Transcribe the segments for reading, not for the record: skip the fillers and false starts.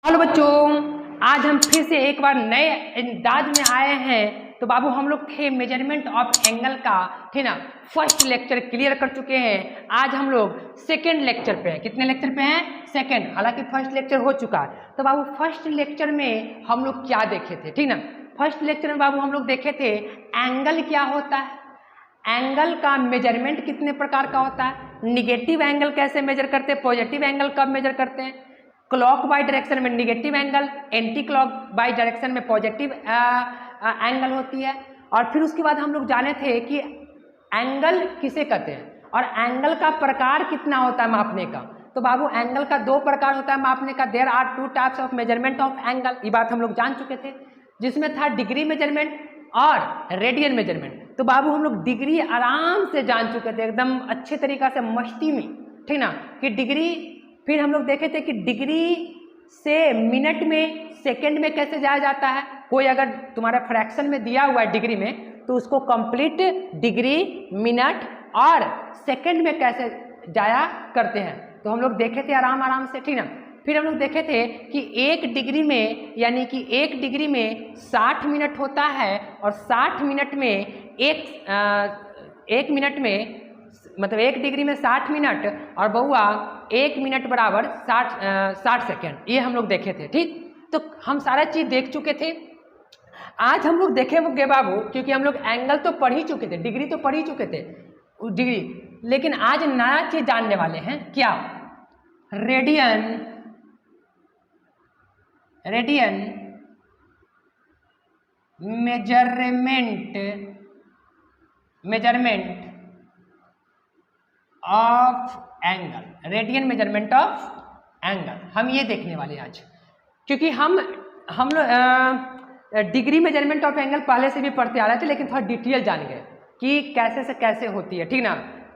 Hello बच्चों, आज हम फिर से एक बार नए अंदाज में आए हैं। तो बाबू हम लोग थे मेजरमेंट ऑफ एंगल का, ठीक ना। फर्स्ट लेक्चर क्लियर कर चुके हैं। आज हम लोग सेकेंड लेक्चर पे हैं। कितने लेक्चर पे हैं? सेकेंड। हालांकि फर्स्ट लेक्चर हो चुका है। तो बाबू फर्स्ट लेक्चर में हम लोग क्या देखे थे, ठीक ना। फर्स्ट लेक्चर में बाबू हम लोग देखे थे एंगल क्या होता है, एंगल का मेजरमेंट कितने प्रकार का होता है, निगेटिव एंगल कैसे मेजर करते हैं, पॉजिटिव एंगल कब मेजर करते हैं, क्लॉक बाई डायरेक्शन में negative angle, anti clock by direction में पॉजिटिव एंगल होती है। और फिर उसके बाद हम लोग जाने थे कि एंगल किसे कहते हैं और एंगल का प्रकार कितना होता है मापने का। तो बाबू एंगल का दो प्रकार होता है मापने का। There are two types of measurement of angle. ये बात हम लोग जान चुके थे, जिसमें था डिग्री मेजरमेंट और रेडियन मेजरमेंट। तो बाबू हम लोग डिग्री आराम से जान चुके थे, एकदम अच्छे तरीका से मस्ती में, ठीक ना, कि डिग्री। फिर हम लोग देखे थे कि डिग्री से मिनट में, सेकंड में कैसे जाया जाता है। कोई अगर तुम्हारा फ्रैक्शन में दिया हुआ है डिग्री में, तो उसको कंप्लीट डिग्री, मिनट और सेकंड में कैसे जाया करते हैं। तो हम लोग देखे थे आराम से, ठीक ना। फिर हम लोग देखे थे कि एक डिग्री में, यानी कि एक डिग्री में 60 मिनट होता है और 60 मिनट में एक मिनट में, मतलब एक डिग्री में 60 मिनट और बउआ एक मिनट बराबर 60 सेकेंड। ये हम लोग देखे थे, ठीक। तो हम सारा चीज देख चुके थे। आज हम लोग देखेंगे बाबू, क्योंकि हम लोग एंगल तो पढ़ ही चुके थे, डिग्री तो पढ़ ही चुके थे डिग्री, लेकिन आज नया चीज जानने वाले हैं। क्या? Radian measurement of angle, radian measurement of angle हम ये देखने वाले आज। क्योंकि हम लोग डिग्री मेजरमेंट ऑफ एंगल पहले से भी पढ़ते आ रहे थे, लेकिन थोड़ा डिटेल जान गए कि कैसे से कैसे होती है, ठीक ना।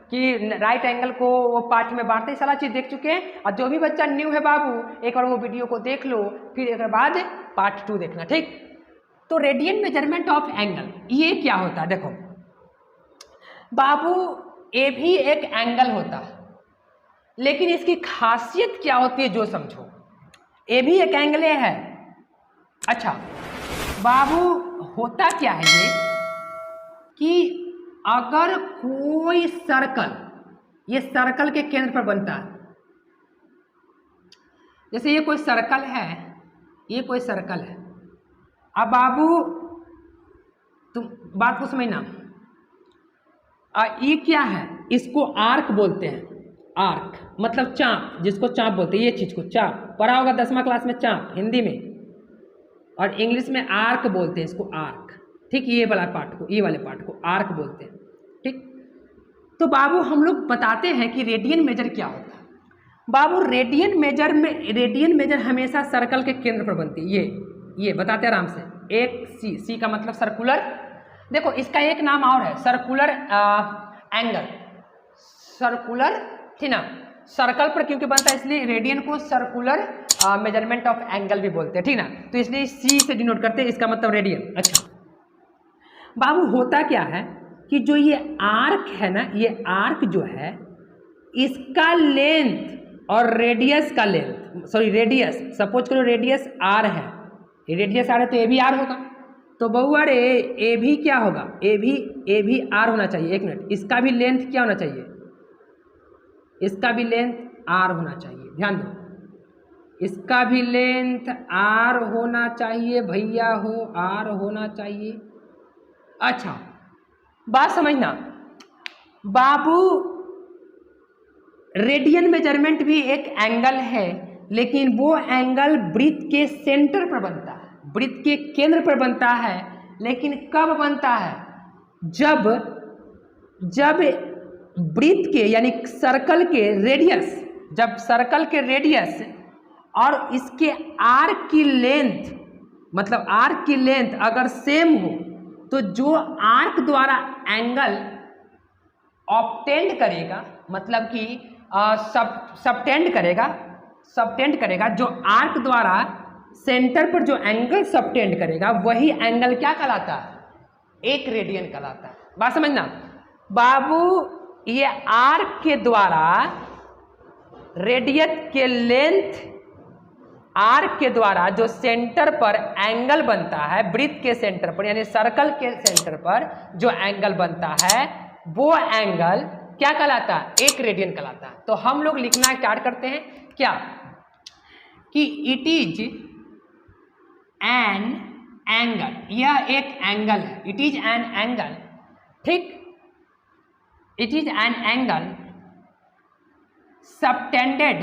कि राइट एंगल को वो पार्ट में बांटते, सारा चीज देख चुके हैं। और जो भी बच्चा न्यू है बाबू, एक बार वो वीडियो को देख लो, फिर एक बाद पार्ट 2 देखना, ठीक। तो रेडियन मेजरमेंट ऑफ एंगल ये क्या होता है? देखो बाबू, ये भी एक एंगल होता है, लेकिन इसकी खासियत क्या होती है जो समझो। ये भी एक एंगल है। अच्छा बाबू, होता क्या है ये कि अगर कोई सर्कल, ये सर्कल के केंद्र पर बनता है। जैसे ये कोई सर्कल है, ये कोई सर्कल है। अब बाबू तुम बात को समझना, ये क्या है? इसको आर्क बोलते हैं। आर्क मतलब चाप, जिसको चाप बोलते हैं। ये चीज को चाप पढ़ा होगा 10वीं क्लास में, चाप हिंदी में, और इंग्लिश में आर्क बोलते हैं इसको, आर्क, ठीक। ये वाला पार्ट को, ये वाले पार्ट को आर्क बोलते हैं, ठीक। तो बाबू हम लोग बताते हैं कि रेडियन मेजर क्या होता है। बाबू रेडियन मेजर हमेशा सर्कल के केंद्र पर बनती है। ये बताते आराम से। एक सी का मतलब सर्कुलर। देखो इसका एक नाम और है, सर्कुलर एंगल, सर्कुलर, ठीक ना। सर्कल पर क्योंकि बनता है, इसलिए रेडियन को सर्कुलर मेजरमेंट ऑफ एंगल भी बोलते हैं, ठीक ना। तो इसलिए सी से डिनोट करते हैं, इसका मतलब रेडियन। अच्छा बाबू, होता क्या है कि जो ये आर्क है ना, ये आर्क जो है, इसका लेंथ और रेडियस का लेंथ, सॉरी रेडियस, सपोज करो रेडियस आर है, ये रेडियस आर है, तो ये भी आर होगा। तो बउआ रे, ए भी क्या होगा? ए भी आर होना चाहिए। एक मिनट, इसका भी लेंथ क्या होना चाहिए? इसका भी लेंथ आर होना चाहिए। ध्यान दो, इसका भी लेंथ आर होना चाहिए भैया हो, आर होना चाहिए। अच्छा बात समझना बाबू, रेडियन मेजरमेंट भी एक एंगल है, लेकिन वो एंगल वृत्त के सेंटर पर बनता है, वृत्त के केंद्र पर बनता है। लेकिन कब बनता है? जब वृत्त के, यानी सर्कल के रेडियस, जब सर्कल के रेडियस और इसके आर्क की लेंथ, मतलब आर्क की लेंथ अगर सेम हो, तो जो आर्क द्वारा एंगल ऑब्टेंड करेगा, मतलब कि सबटेंड करेगा, जो आर्क द्वारा सेंटर पर जो एंगल सबटेंड करेगा, वही एंगल क्या कहलाता है? एक रेडियन कहलाता है। बात समझना बाबू, ये आर्क के द्वारा रेडियस के लेंथ आर्क के द्वारा जो सेंटर पर एंगल बनता है, वृत्त के सेंटर पर यानी सर्कल के सेंटर पर जो एंगल बनता है वो एंगल क्या कहलाता है? 1 रेडियन कहलाता है। तो हम लोग लिखना स्टार्ट करते हैं क्या कि इट इज एन एंगल, यह एक एंगल है, इट इज एन एंगल, ठीक, it is an angle subtended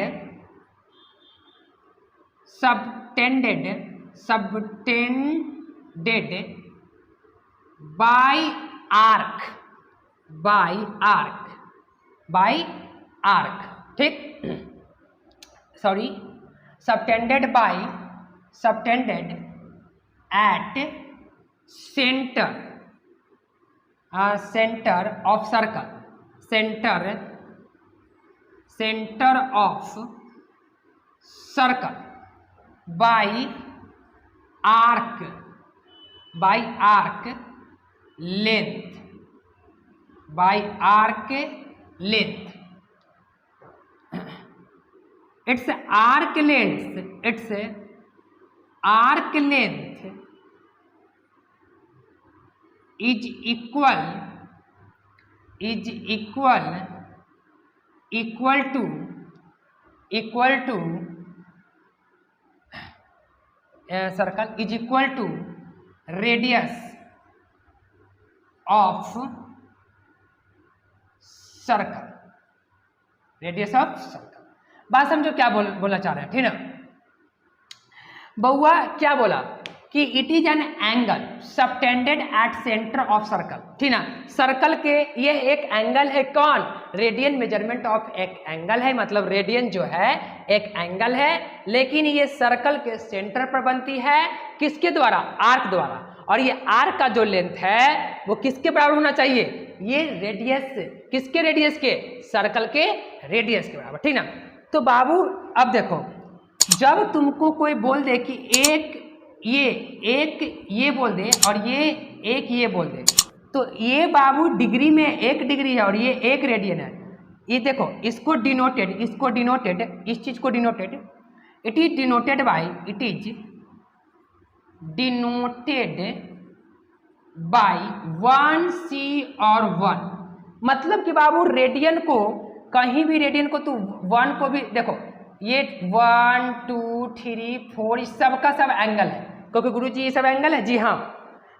by arc, ठीक, sorry, subtended at centre of circle, centre of circle by arc length, its arc length is equal to radius of circle, बात समझो क्या बोलना चाह रहे हैं, ठीक ना। बउआ क्या बोला कि it is an angle subtended at centre of circle, ठीक ना। सर्कल के ये एक एंगल है, कौन? रेडियन मेजरमेंट ऑफ एक एंगल है, मतलब रेडियन जो है एक एंगल है, लेकिन ये सर्कल के सेंटर पर बनती है, किसके द्वारा? आर्क द्वारा। और ये आर्क का जो लेंथ है वो किसके बराबर होना चाहिए? ये रेडियस, किसके रेडियस के? सर्कल के रेडियस के बराबर, ठीक ना। तो बाबू अब देखो, जब तुमको कोई बोल दे कि एक ये बोल दे और ये बोल दे, तो ये बाबू डिग्री में 1 डिग्री है और ये 1 रेडियन है। ये देखो, इसको डिनोटेड, इस चीज को denoted, it is denoted by 1c और 1, मतलब कि बाबू रेडियन को, कहीं भी रेडियन को तू 1 को भी देखो, ये 1 2 3 4 इस सब का सब एंगल है, क्योंकि गुरुजी ये सब एंगल है, जी हाँ,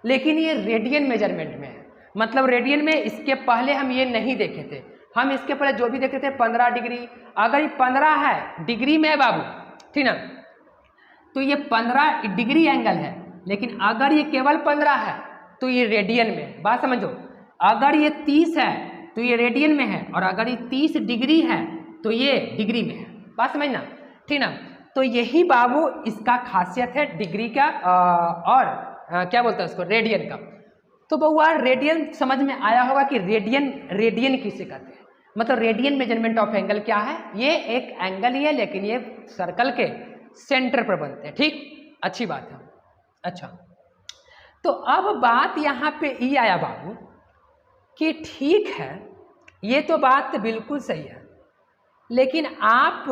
लेकिन ये रेडियन मेजरमेंट में है, मतलब रेडियन में इसके पहले हम ये नहीं देखे थे, हम इसके पहले जो भी देखे थे 15 डिग्री, अगर ये 15 है डिग्री में है बाबू, ठीक ना, तो ये 15 डिग्री एंगल है, लेकिन अगर ये केवल 15 है तो ये रेडियन में है, बात समझो। अगर ये 30 है तो ये रेडियन में है, और अगर ये 30 डिग्री है तो ये डिग्री में है, बात समझना, ठीक ना। तो यही बाबू इसका खासियत है डिग्री का और क्या बोलते हैं उसको, रेडियन का। तो बउआ रेडियन समझ में आया होगा कि रेडियन किसे कहते हैं, मतलब रेडियन मेजरमेंट ऑफ एंगल क्या है? ये एक एंगल ही है, लेकिन ये सर्कल के सेंटर पर बनते हैं, ठीक, अच्छी बात है। अच्छा, तो अब बात यहाँ पे ये आया बाबू कि ठीक है, ये तो बात बिल्कुल सही है, लेकिन आप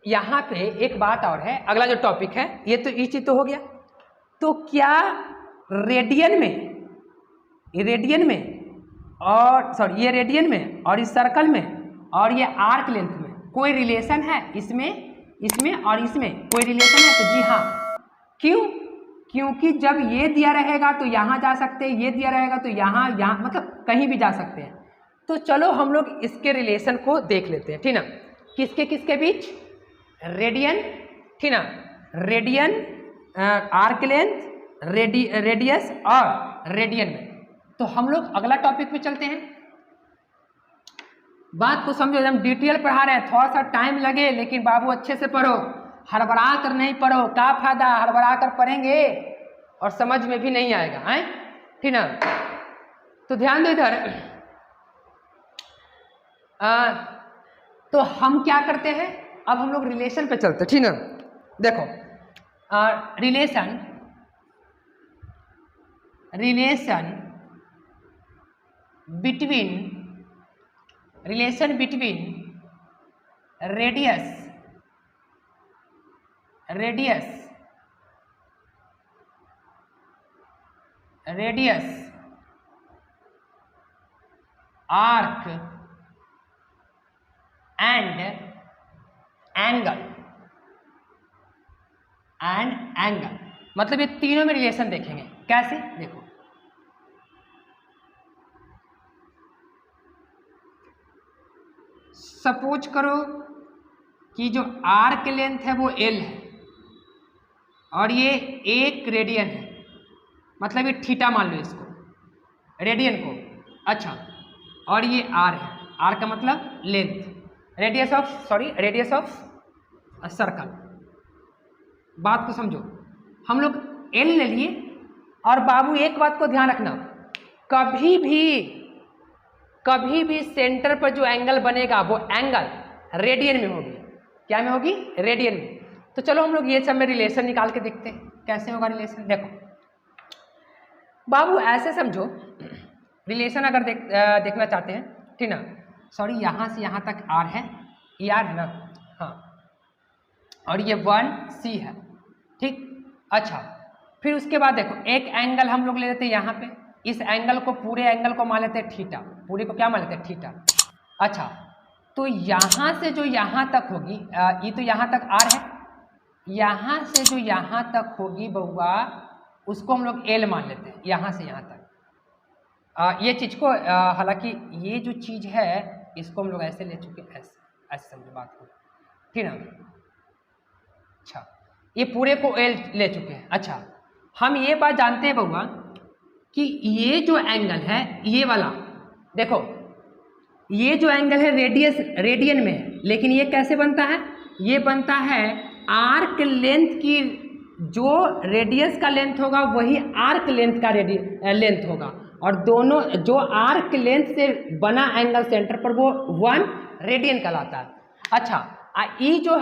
यहाँ पे एक बात और है, अगला जो टॉपिक है, ये तो ये चीज तो हो गया, तो क्या रेडियन में और सॉरी ये रेडियन में और इस सर्कल में और ये आर्क लेंथ में कोई रिलेशन है? इसमें और इसमें कोई रिलेशन है? तो जी हाँ, क्यों? क्योंकि जब ये दिया रहेगा तो यहाँ जा सकते हैं, ये दिया रहेगा तो यहाँ मतलब कहीं भी जा सकते हैं। तो चलो हम लोग इसके रिलेशन को देख लेते हैं, ठीक ना। किसके बीच? रेडियन, ठीक ना, रेडियन, आर्क लेंथ, रेडियस और रेडियन में। तो हम लोग अगला टॉपिक पे चलते हैं। बात को समझो, एकदम डिटेल पढ़ा रहे हैं, थोड़ा सा टाइम लगे, लेकिन बाबू अच्छे से पढ़ो, हड़बड़ा कर नहीं पढ़ो, क्या फायदा हड़बड़ा कर पढ़ेंगे और समझ में भी नहीं आएगा, हैं, ठीक ना। तो ध्यान दो इधर, तो हम क्या करते हैं, अब हम लोग रिलेशन पे चलते, ठीक ना। देखो relation between radius radius arc and angle मतलब ये तीनों में रिलेशन देखेंगे। कैसे? देखो, सपोज करो कि जो आर्क लेंथ है वो L है और ये 1 रेडियन है, मतलब ये थीटा मान लो इसको, रेडियन को। अच्छा, और ये R है, R का मतलब लेंथ, रेडियस ऑफ सर्कल। बात को समझो, हम लोग L ले लिए। और बाबू एक बात को ध्यान रखना, कभी भी सेंटर पर जो एंगल बनेगा वो एंगल रेडियन में होगी। क्या में होगी? रेडियन में। तो चलो हम लोग ये सब में रिलेशन निकाल के देखते हैं कैसे होगा रिलेशन। देखो बाबू ऐसे समझो, रिलेशन अगर देखना चाहते हैं, ठीक ना, सॉरी यहाँ से यहाँ तक R है, ये R है ना, हाँ, और ये 1C है, ठीक। अच्छा, फिर उसके बाद देखो एक एंगल हम लोग ले लेते हैं यहाँ पे, इस एंगल को, पूरे एंगल को मान लेते हैं थीटा, पूरे को क्या मान लेते हैं? थीटा। अच्छा, तो यहाँ से जो यहाँ तक होगी, ये तो यहाँ तक R है, यहाँ से जो यहाँ तक होगी बउआ उसको हम लोग L मान लेते हैं, यहाँ से यहाँ तक। ये चीज़ को हालांकि ये जो चीज़ है इसको हम लोग ऐसे ले चुके हैं, ऐसे समझो बात को, ठीक ना। अच्छा, ये पूरे को L ले चुके हैं। अच्छा, हम ये बात जानते हैं बउआ कि ये जो एंगल है, ये वाला देखो, ये जो एंगल है रेडियन में है, लेकिन ये कैसे बनता है? ये बनता है आर्क लेंथ की, जो रेडियस का लेंथ होगा वही आर्क लेंथ का लेंथ होगा, और दोनों जो आर्क लेंथ से बना एंगल सेंटर पर वो 1 रेडियन कहलाता है। अच्छा, ई जो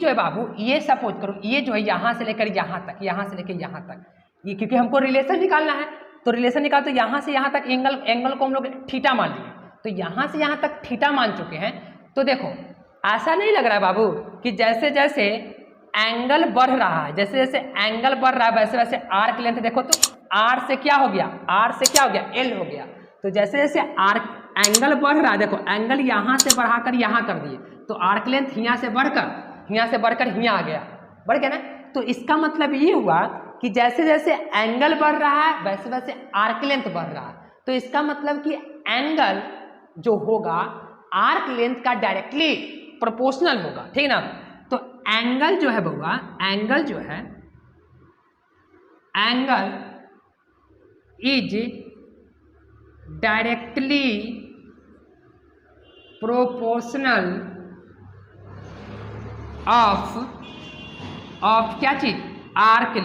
है बाबू, ये सपोज करो ये जो है यहाँ से लेकर यहाँ तक, यहाँ से लेकर यहाँ तक, ये क्योंकि हमको रिलेशन निकालना है, तो रिलेशन निकाल, तो यहाँ से यहाँ तक एंगल को हम लोग थीटा मान लिए, तो यहाँ से यहाँ तक थीटा मान चुके हैं। तो देखो ऐसा नहीं लग रहा है बाबू कि जैसे जैसे एंगल बढ़ रहा है, जैसे जैसे एंगल बढ़ रहा है वैसे वैसे आर्क लेंथ देखो, तो R से क्या हो गया? R से क्या हो गया? L हो गया। तो जैसे जैसे आर्क एंगल बढ़ रहा है, देखो एंगल यहाँ से बढ़ाकर यहाँ कर दिए, तो आर्क लेंथ यहाँ से बढ़कर यहाँ आ गया, बढ़ गया ना। तो इसका मतलब ये हुआ कि जैसे जैसे एंगल बढ़ रहा है वैसे वैसे आर्क लेंथ बढ़ रहा है। तो इसका मतलब कि एंगल जो होगा आर्क लेंथ का डायरेक्टली प्रोपोर्शनल होगा, ठीक ना। तो एंगल जो है बउआ, एंगल जो है, angle is directly proportional of क्या चीज? Arc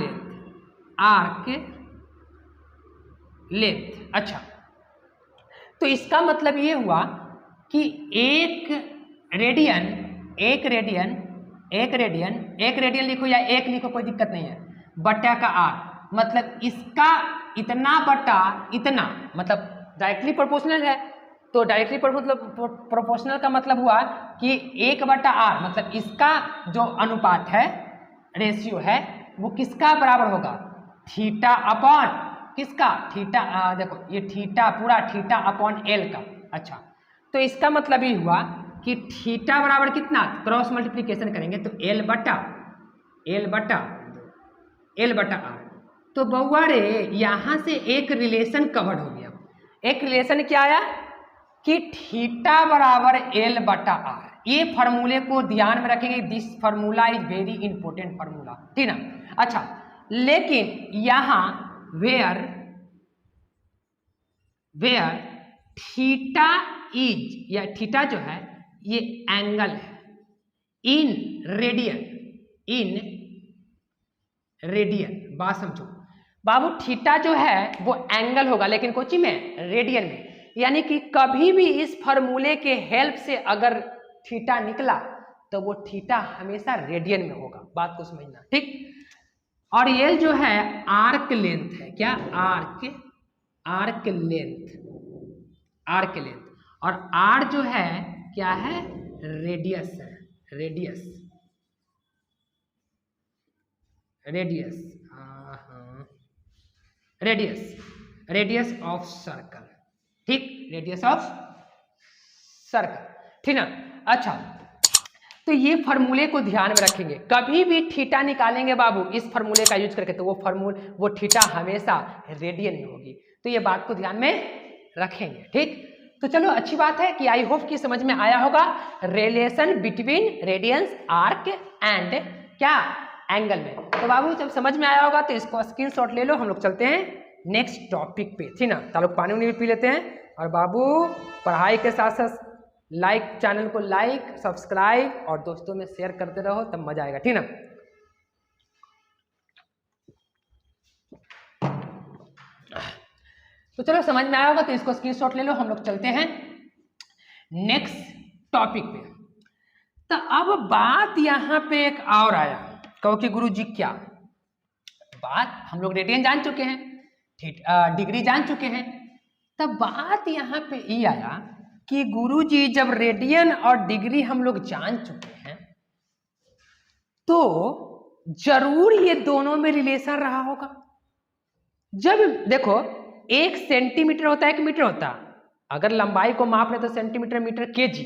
length. अच्छा, तो इसका मतलब ये हुआ कि एक रेडियन लिखो या एक लिखो, कोई दिक्कत नहीं है, बटा का R, मतलब इसका इतना बटा इतना, मतलब डायरेक्टली प्रोपोर्शनल है। तो डायरेक्टली प्रोपोर्शनल का मतलब हुआ कि 1/R, मतलब इसका जो अनुपात है, रेशियो है, वो किसका बराबर होगा? थीटा अपॉन किसका? थीटा, देखो ये थीटा, पूरा थीटा अपॉन L का। अच्छा, तो इसका मतलब ये हुआ कि थीटा बराबर कितना? क्रॉस मल्टीप्लिकेशन करेंगे तो L बटा R। तो बउआ रे यहाँ से एक रिलेशन कवर हो गया। एक रिलेशन क्या आया कि थीटा बराबर L बटा R। ये फार्मूले को ध्यान में रखेंगे, this formula is very important formula, ठीक ना। अच्छा, लेकिन यहाँ वेयर थीटा इज, या थीटा जो है ये एंगल है इन रेडियन। बात समझो बाबू, थीटा जो है वो एंगल होगा, लेकिन कोची में? रेडियन में। यानी कि कभी भी इस फार्मूले के हेल्प से अगर थीटा निकला तो वो थीटा हमेशा रेडियन में होगा। बात को समझना, ठीक। और ये जो है आर्क लेंथ है, क्या? आर्क लेंथ, और R जो है क्या है? रेडियस है, radius, radius, radius of circle, ठीक, रेडियस ऑफ सर्कल, ठीक ना। अच्छा, तो ये फॉर्मूले को ध्यान में रखेंगे, कभी भी थीटा निकालेंगे बाबू इस फॉर्मूले का यूज करके, तो वो थीटा हमेशा रेडियन में होगी, तो ये बात को ध्यान में रखेंगे, ठीक। तो चलो अच्छी बात है कि आई होप कि समझ में आया होगा relation between radians, arc and क्या एंगल में। तो बाबू जब समझ में आया होगा तो इसको स्क्रीनशॉट ले लो, हम लोग चलते हैं नेक्स्ट टॉपिक पे, ठीक ना। तो लोग पानी भी पी लेते हैं, और बाबू पढ़ाई के साथ साथ लाइक, चैनल को लाइक, सब्सक्राइब और दोस्तों में शेयर करते रहो, तब मजा आएगा, ठीक ना। तो चलो समझ में आया होगा तो इसको स्क्रीनशॉट ले लो, हम लोग चलते हैं नेक्स्ट टॉपिक पे। तो अब बात यहां पे एक और आया, कहो कि गुरुजी क्या बात, हम लोग रेडियन जान चुके हैं, डिग्री जान चुके हैं, तब बात यहां पे ये आया कि गुरुजी जब रेडियन और डिग्री हम लोग जान चुके हैं तो जरूर ये दोनों में रिलेशन रहा होगा। जब देखो 1 सेंटीमीटर होता है, 1 मीटर होता है, अगर लंबाई को माप ले तो centimetre, metre, KG,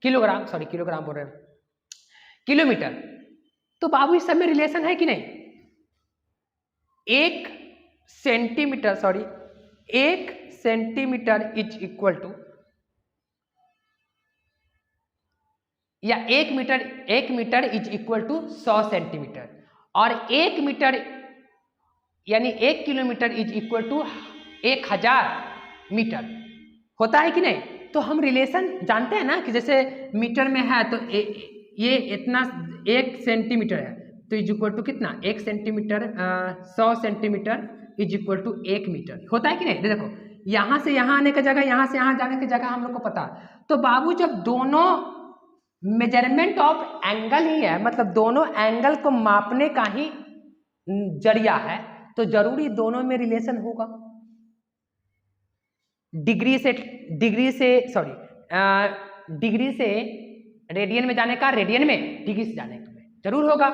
kilogram, sorry kilogram बोल रहे हैं, किलोमीटर, तो बाबू इस सब में रिलेशन है कि नहीं। 1 सेंटीमीटर इज इक्वल टू, या 1 metre is equal to 100 centimetre, और 1 मीटर यानी 1 kilometre is equal to 1000 metre, होता है कि नहीं। तो हम रिलेशन जानते हैं ना कि जैसे मीटर में है तो ये इतना 1 सेंटीमीटर है तो इज इक्वल टू कितना, 1 centimetre, 100 centimetre is equal to 1 metre, होता है कि नहीं। देखो यहां से यहां आने की जगह, यहां से यहां जाने की जगह हम लोग को पता, तो बाबू जब दोनों मेजरमेंट ऑफ एंगल ही है, मतलब दोनों एंगल को मापने का ही जरिया है, तो जरूरी दोनों में रिलेशन होगा। डिग्री से रेडियन में जाने का, रेडियन में डिग्री से जाने का जरूर होगा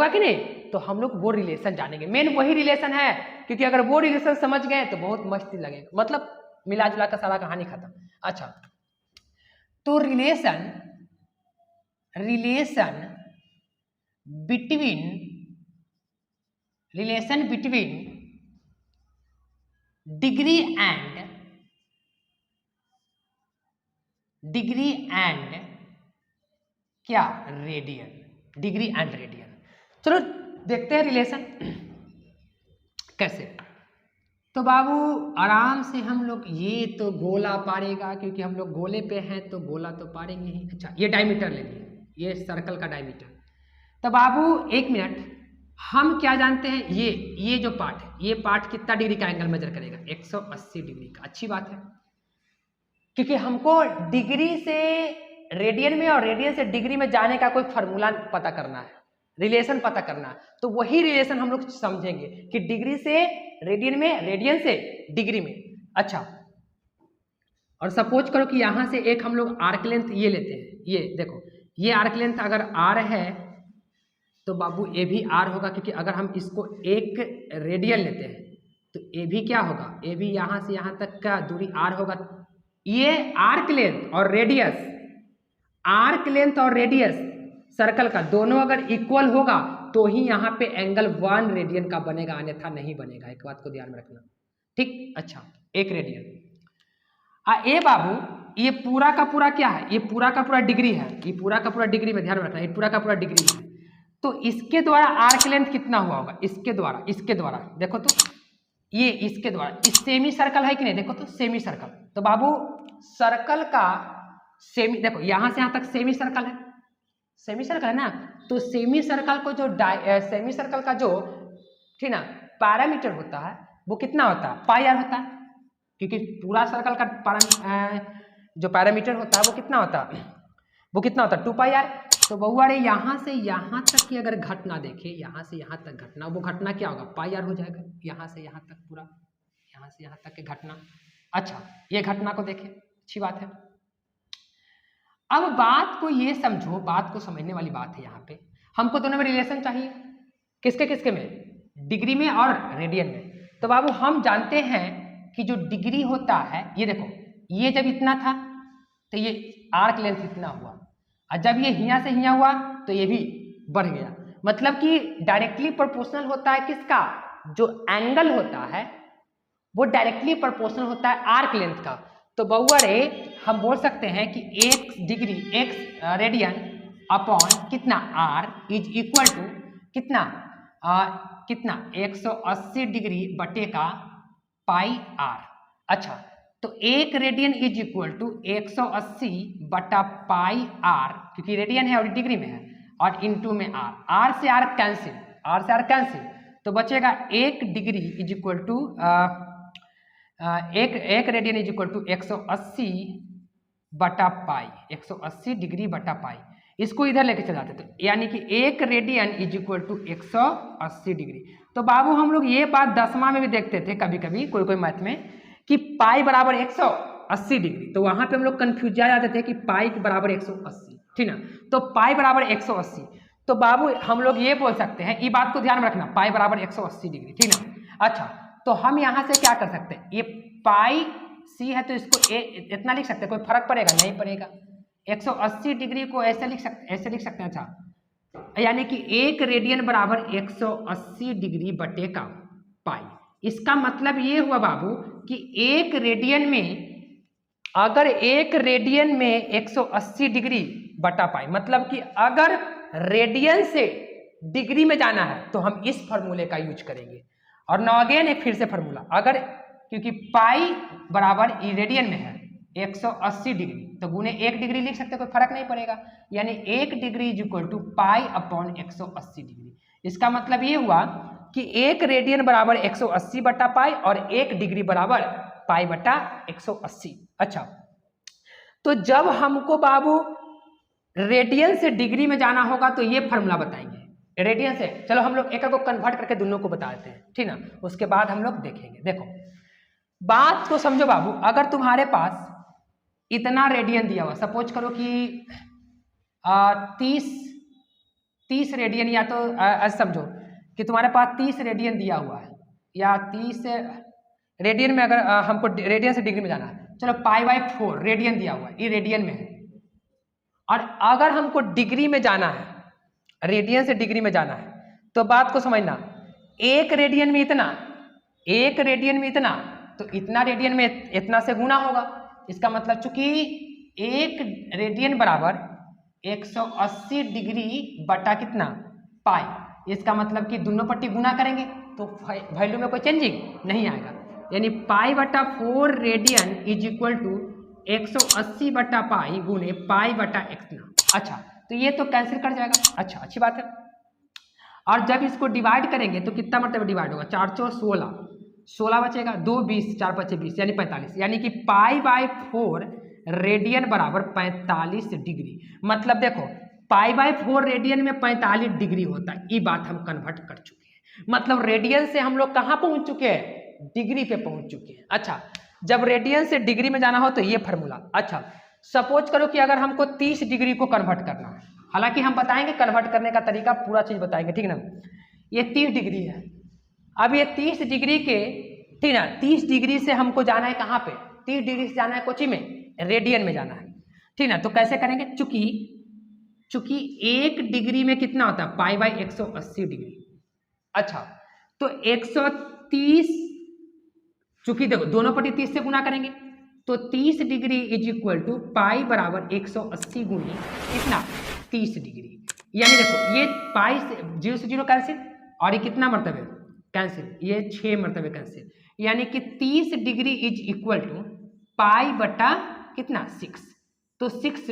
कि नहीं। तो हम लोग वो रिलेशन जानेंगे, मेन वही रिलेशन है, क्योंकि अगर वो रिलेशन समझ गए तो बहुत मस्ती लगेगा, मतलब मिला जुला का सारा कहानी खत्म। अच्छा, तो रिलेशन बिटवीन डिग्री एंड क्या रेडियन, डिग्री एंड रेडियन। चलो देखते हैं रिलेशन कैसे। तो बाबू आराम से हम लोग, ये तो गोला पारेगा क्योंकि हम लोग गोले पे हैं तो गोला तो पारेंगे ही। अच्छा, ये डायमीटर ले लिए, ये सर्कल का डायमीटर। तो बाबू 1 मिनट, हम क्या जानते हैं, ये जो पार्ट है, ये पार्ट कितना डिग्री का एंगल मेजर करेगा, 180 डिग्री का। अच्छी बात है, क्योंकि हमको डिग्री से रेडियन में और रेडियन से डिग्री में जाने का कोई फॉर्मूला पता करना है, रिलेशन पता करना है, तो वही रिलेशन हम लोग समझेंगे कि डिग्री से रेडियन में, रेडियन से डिग्री में। अच्छा, और सपोज करो कि यहां से एक हम लोग आर्क लेंथ ये लेते हैं, ये देखो, ये आर्क लेंथ अगर आर है तो बाबू ए भी आर होगा, क्योंकि अगर हम इसको 1 रेडियन लेते हैं तो ए भी क्या होगा, ए भी यहां से यहां तक का दूरी आर होगा। ये आर्क लेंथ और रेडियस, आर्क लेंथ और रेडियस सर्कल का दोनों अगर इक्वल होगा तो ही यहाँ पे एंगल 1 रेडियन का बनेगा, अन्यथा नहीं बनेगा, एक बात को ध्यान में रखना, ठीक। अच्छा, 1 रेडियन। ए बाबू ये पूरा का पूरा क्या है, ये पूरा का पूरा डिग्री है, ये पूरा का पूरा डिग्री में ध्यान में रखना, ये पूरा का पूरा डिग्री है। तो इसके द्वारा आर्क लेंथ कितना हुआ होगा, इसके द्वारा देखो तो, ये इसके द्वारा, इस सेमी सर्कल है कि नहीं, देखो तो सेमी सर्कल। तो बाबू सर्कल का सेमी, देखो यहां से यहां तक सेमी सर्कल है, सेमी सर्कल है ना, तो सेमी सर्कल को जो सेमी सर्कल का जो, ठीक ना, पैरामीटर होता है वो कितना होता है, पाई आर होता है, क्योंकि पूरा सर्कल का जो पैरामीटर होता है वो कितना होता है, 2 पाई आर। तो बहुआ रे यहाँ से यहाँ तक की अगर घटना देखे, यहाँ से यहाँ तक घटना, वो घटना क्या होगा, पाई आर हो जाएगा, यहाँ से यहाँ तक पूरा, यहाँ से यहाँ तक की घटना। अच्छा, ये घटना को देखे, अच्छी बात है। अब बात को ये समझो, बात को समझने वाली बात है, यहाँ पे हमको दोनों में रिलेशन चाहिए, किसके किसके में, डिग्री में और रेडियन में। तो बाबू हम जानते हैं कि जो डिग्री होता है, ये देखो ये जब इतना था तो ये आर्क लेंथ इतना हुआ, और जब ये हिया से हिया हुआ तो ये भी बढ़ गया। मतलब कि डायरेक्टली प्रोपोर्शनल होता है किसका, जो एंगल होता है वो डायरेक्टली प्रोपोर्शनल होता है आर्क लेंथ का। तो बउआ रे हम बोल सकते हैं कि x degree x radian upon कितना r इज इक्वल टू कितना कितना 180 डिग्री बटे का पाई r। अच्छा, तो 1 रेडियन इज इक्वल टू 180 बटा पाई r, क्योंकि रेडियन है और डिग्री में है, और इनटू में r से r कैंसिल, तो बचेगा 1 डिग्री इज इक्वल टू एक रेडियन इज इक्वल टू 180 बटा पाई, 180 डिग्री बटा पाई। इसको इधर लेके चल जाते तो यानी कि 1 radian is equal to 180 degree. तो बाबू हम लोग ये बात 10वां में भी देखते थे कभी कभी कोई मैथ में कि पाई बराबर 180 डिग्री, तो वहां पे हम लोग कंफ्यूज आ जाते थे कि पाई के बराबर 180, ठीक ना। तो पाई बराबर 180, तो बाबू हम लोग ये बोल सकते हैं, ये बात को ध्यान में रखना, पाई बराबर 180 डिग्री, ठीक ना। अच्छा, तो हम यहाँ से क्या कर सकते हैं, ये पाई सी है तो इसको इतना लिख सकते हैं, कोई फर्क पड़ेगा नहीं पड़ेगा। 180 डिग्री को ऐसे लिख सकते हैं। अच्छा, यानी कि 1 रेडियन बराबर 180 डिग्री बटे का पाई। इसका मतलब ये हुआ बाबू कि 1 रेडियन में, अगर 1 रेडियन में 180 डिग्री बटा पाई, मतलब कि अगर रेडियन से डिग्री में जाना है तो हम इस फॉर्मूले का यूज करेंगे। और नौ अगेन एक फिर से फॉर्मूला, अगर क्योंकि पाई बराबर रेडियन में है 180 डिग्री, तो गुने 1 डिग्री लिख सकते, कोई फर्क नहीं पड़ेगा, यानी 1 degree is equal to pi upon 180 degree. इसका मतलब ये हुआ कि 1 रेडियन बराबर 180 बटा पाई और 1 डिग्री बराबर पाई बटा 180। अच्छा, तो जब हमको बाबू रेडियन से डिग्री में जाना होगा तो ये फॉर्मूला बताएंगे रेडियन से। चलो हम लोग एक को कन्वर्ट करके दोनों को बता देते हैं, ठीक ना, उसके बाद हम लोग देखेंगे। देखो बात को समझो बाबू, अगर तुम्हारे पास इतना रेडियन दिया हुआ, सपोज करो कि 30 रेडियन, या तो समझो कि तुम्हारे पास 30 रेडियन दिया हुआ है, या 30 रेडियन में, अगर हमको रेडियन से डिग्री में जाना है, चलो पाई/4 रेडियन दिया हुआ है, ये रेडियन में है। और अगर हमको डिग्री में जाना है, रेडियन से डिग्री में जाना है, तो बात को समझना, 1 रेडियन में इतना, 1 रेडियन में इतना, तो इतना रेडियन में इतना से गुना होगा। इसका मतलब चूंकि 1 रेडियन बराबर 180 डिग्री बटा कितना पाई, इसका मतलब कि दोनों पट्टी गुना करेंगे तो वैल्यू में कोई चेंजिंग नहीं आएगा, यानी पाई बटा 4 रेडियन इज इक्वल टू 180 बटा पाई गुने पाई बटा इतना। अच्छा, तो ये तो कैंसिल कर जाएगा। अच्छा, अच्छी बात है। और जब इसको डिवाइड करेंगे तो कितना मरतबा डिवाइड होगा, 4 4 16 बचेगा, 2 20 4 5 20 यानी 45, यानी कि पाई/4 रेडियन बराबर 45 डिग्री। मतलब देखो पाई/4 रेडियन में 45 डिग्री होता है, ये बात हम कन्वर्ट कर चुके हैं। मतलब रेडियन से हम लोग कहाँ पहुंच चुके हैं, डिग्री पे पहुंच चुके हैं। अच्छा, जब रेडियन से डिग्री में जाना हो तो ये फॉर्मूला। अच्छा, सपोज करो कि अगर हमको 30 डिग्री को कन्वर्ट करना है, हालांकि हम बताएंगे कन्वर्ट करने का तरीका, पूरा चीज बताएंगे, ठीक ना। ये 30 डिग्री है, अब ये 30 डिग्री के, ठीक ना, 30 डिग्री से हमको जाना है कहाँ पे, 30 डिग्री से जाना है कोची में, रेडियन में जाना है, ठीक ना। तो कैसे करेंगे, चूंकि 1 डिग्री में कितना होता है, पाई/180 डिग्री। अच्छा, तो 130, चूंकि देखो दोनों पट्टी 30 से गुना करेंगे, तो 30 डिग्री इज इक्वल टू पाई बराबर 180 गुनी कितना 30 डिग्री। यानी देखो ये पाई से 0 से 0 कैंसिल, और ये कितना मरतबे कैंसिल, ये 6 मरतबे कैंसिल, यानी कि 30 डिग्री इज इक्वल टू पाई बटा कितना 6। तो 6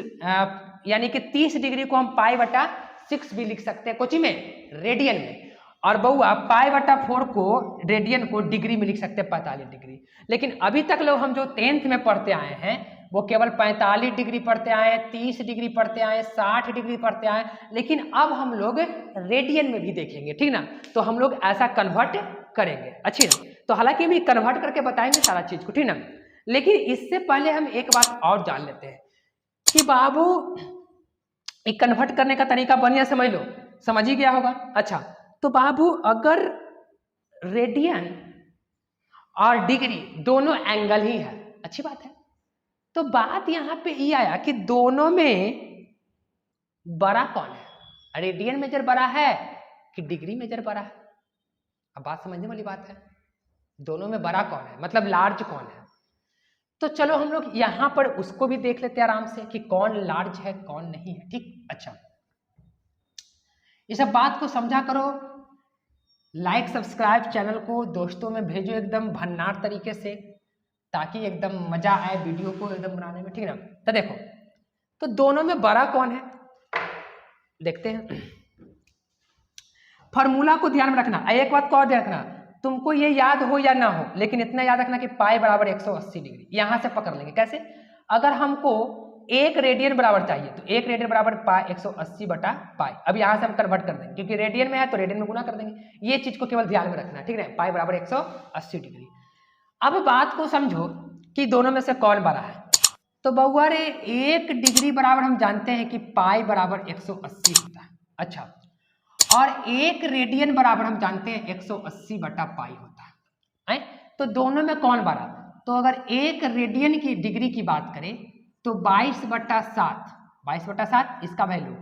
यानी कि 30 डिग्री को हम पाई बटा 6 भी लिख सकते हैं कोची में, रेडियन में। और बउआ पाई/4 को रेडियन को डिग्री में लिख सकते हैं 45 डिग्री। लेकिन अभी तक लोग हम जो 10th में पढ़ते आए हैं वो केवल 45 डिग्री पढ़ते आए, 30 डिग्री पढ़ते आए, 60 डिग्री पढ़ते आए, लेकिन अब हम लोग रेडियन में भी देखेंगे, ठीक ना। तो हम लोग ऐसा कन्वर्ट करेंगे, अच्छी ना। तो हालांकि हम कन्वर्ट करके बताएंगे सारा चीज को, ठीक ना। लेकिन इससे पहले हम एक बात और जान लेते हैं कि बाबू कन्वर्ट करने का तरीका बढ़िया समझ लो, समझ ही गया होगा। अच्छा, तो बाबू अगर रेडियन और डिग्री दोनों एंगल ही है, अच्छी बात है, तो बात यहां पे ये आया कि दोनों में बड़ा कौन है, रेडियन मेजर बड़ा है कि डिग्री मेजर बड़ा है। अब बात समझने वाली बात है, दोनों में बड़ा कौन है, मतलब लार्ज कौन है। तो चलो हम लोग यहां पर उसको भी देख लेते हैं आराम से कि कौन लार्ज है कौन नहीं है। ठीक, अच्छा, ये सब बात को समझा करो, लाइक सब्सक्राइब चैनल को दोस्तों में भेजो एकदम भन्नाट तरीके से, ताकि एकदम मजा आए वीडियो को एकदम बनाने में, ठीक ना। तो देखो, तो दोनों में बड़ा कौन है देखते हैं। फॉर्मूला को ध्यान में रखना, एक बात को और ध्यान रखना, तुमको ये याद हो या ना हो, लेकिन इतना याद रखना कि पाई बराबर 180 डिग्री, यहां से पकड़ लेंगे। कैसे? अगर हमको 1 रेडियन बराबर चाहिए तो 1 रेडियन बराबर पाई 180 बटा पाई। अब यहां से हम कन्वर्ट कर देंगे, क्योंकि रेडियन में है तो रेडियन में गुना कर देंगे। ये चीज को केवल ध्यान में रखना, ठीक है। पाई बराबर 180 डिग्री। अब बात को समझो कि दोनों में से कौन बड़ा है। तो बउआ रे 1 डिग्री बराबर हम जानते हैं कि पाई बराबर 180 होता है। अच्छा, और 1 रेडियन बराबर हम जानते हैं 180 बटा पाई होता है। तो दोनों में कौन बड़ा? तो अगर 1 रेडियन की डिग्री की बात करें तो 22 बटा 7 इसका वैल्यू,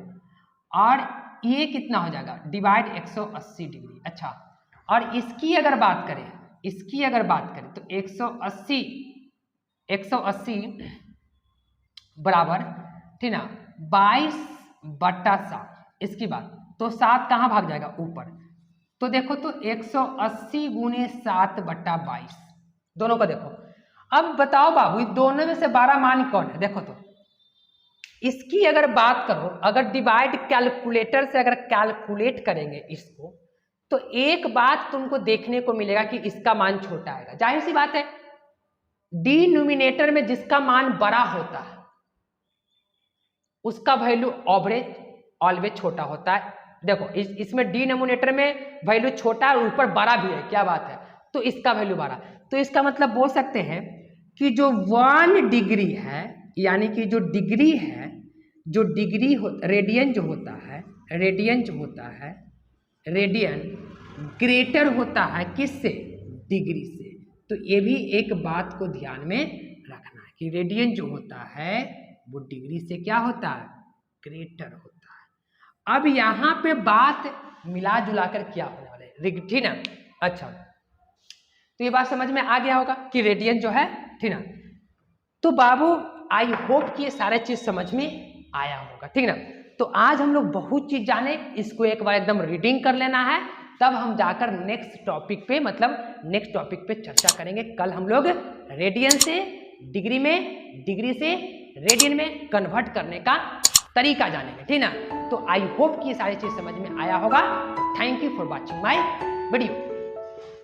और ये कितना हो जाएगा डिवाइड 180 डिग्री। अच्छा, और इसकी अगर बात करें तो 180 बराबर, ठीक ना, 22 बटा 7 इसकी बात, तो 7 कहाँ भाग जाएगा ऊपर, तो देखो तो 180 गुने 7 बटा 22, दोनों का देखो। अब बताओ बाबू दोनों में से 12 मान कौन है? देखो तो इसकी अगर बात करो, अगर डिवाइड कैलकुलेटर से अगर कैलकुलेट करेंगे इसको, तो एक बात तुमको देखने को मिलेगा कि इसका मान छोटा आएगा। जाहिर सी बात है, डिनोमिनेटर में जिसका मान बड़ा होता है उसका वैल्यू ऑवरेज ऑलवेज छोटा होता है। देखो इसमें डिनोमिनेटर में वैल्यू छोटा और ऊपर बड़ा भी है, क्या बात है, तो इसका वैल्यू बड़ा। तो इसका मतलब बोल सकते हैं कि जो 1 डिग्री है, यानी कि जो डिग्री है, जो डिग्री रेडियन जो होता है, रेडियन ग्रेटर होता है किससे? डिग्री से। तो ये भी एक बात को ध्यान में रखना है कि रेडियन जो होता है वो डिग्री से क्या होता है? ग्रेटर होता है। अब यहाँ पे बात मिला जुला कर क्या होने वाला है, ठीक ना। अच्छा, तो ये बात समझ में आ गया होगा कि रेडियन जो है, ठीक ना। तो बाबू आई होप कि ये सारे चीज समझ में आया होगा, ठीक ना। तो आज हम लोग बहुत चीज जाने, इसको एक बार एकदम रीडिंग कर लेना है, तब हम जाकर नेक्स्ट टॉपिक पे चर्चा करेंगे। कल हम लोग रेडियन से डिग्री में, डिग्री से रेडियन में कन्वर्ट करने का तरीका जानेंगे, ठीक ना। तो आई होप कि ये सारी चीज समझ में आया होगा। Thank you for watching my video.